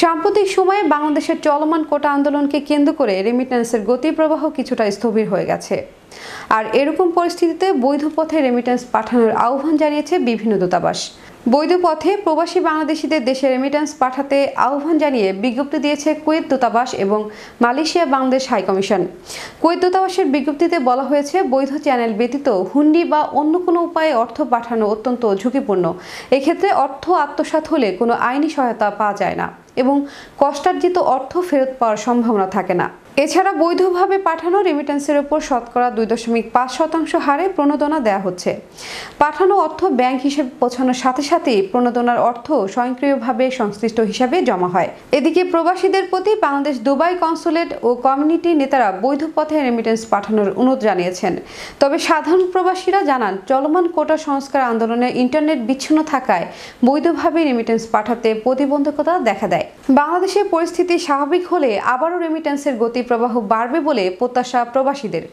সাম্প্রতিক সময়ে বাংলাদেশের চলমান কোটা আন্দোলনকে কেন্দ্র করে রেমিটেন্সের গতি প্রবাহ কিছুটা স্থবির হয়ে গেছে। আর এরকম পরিস্থিতিতে বৈধ পথে রেমিটেন্স পাঠানোর আহ্বান জানিয়েছে বিভিন্ন দূতাবাস। বৈধ পথে প্রবাসী বাংলাদেশিদের দেশে রেমিটেন্স পাঠাতে আহ্বান জানিয়ে বিজ্ঞপ্তি দিয়েছে কুয়েত দূতাবাস এবং মালয়েশিয়া বাংলাদেশ হাইকমিশন। কুয়েত দূতাবাসের বিজ্ঞপ্তিতে বলা হয়েছে, বৈধ চ্যানেল ব্যতীত হুন্ডি বা অন্য কোনো উপায়ে অর্থ পাঠানো অত্যন্ত ঝুঁকিপূর্ণ। এক্ষেত্রে অর্থ আত্মসাৎ হলে কোনো আইনি সহায়তা পাওয়া যায় না এবং কষ্টার্জিত অর্থ ফেরত পাওয়ার সম্ভাবনা থাকে না। এছাড়া বৈধভাবে পাঠানো রেমিটেন্সের উপর শতকরা 2.5% হারে প্রণোদনা দেওয়া হচ্ছে। পাঠানো অর্থ ব্যাংক হিসেবে পৌঁছানোর সাথে সাথেই প্রণোদনার অর্থ স্বয়ংক্রিয়ভাবে সংশ্লিষ্ট হিসাবে জমা হয়। এদিকে প্রবাসীদের প্রতি বাংলাদেশ দুবাই কনসুলেট ও কমিউনিটি নেতারা বৈধ পথে রেমিটেন্স পাঠানোর অনুরোধ জানিয়েছেন। তবে সাধারণ প্রবাসীরা জানান, চলমান কোটা সংস্কার আন্দোলনে ইন্টারনেট বিচ্ছিন্ন থাকায় বৈধভাবে রেমিটেন্স পাঠাতে প্রতিবন্ধকতা দেখা দেয়। বাংলাদেশের পরিস্থিতি স্বাভাবিক হলে আবারও রেমিটেন্সের গতি প্রবাহ বাড়বে বলে প্রত্যাশা প্রবাসীদের।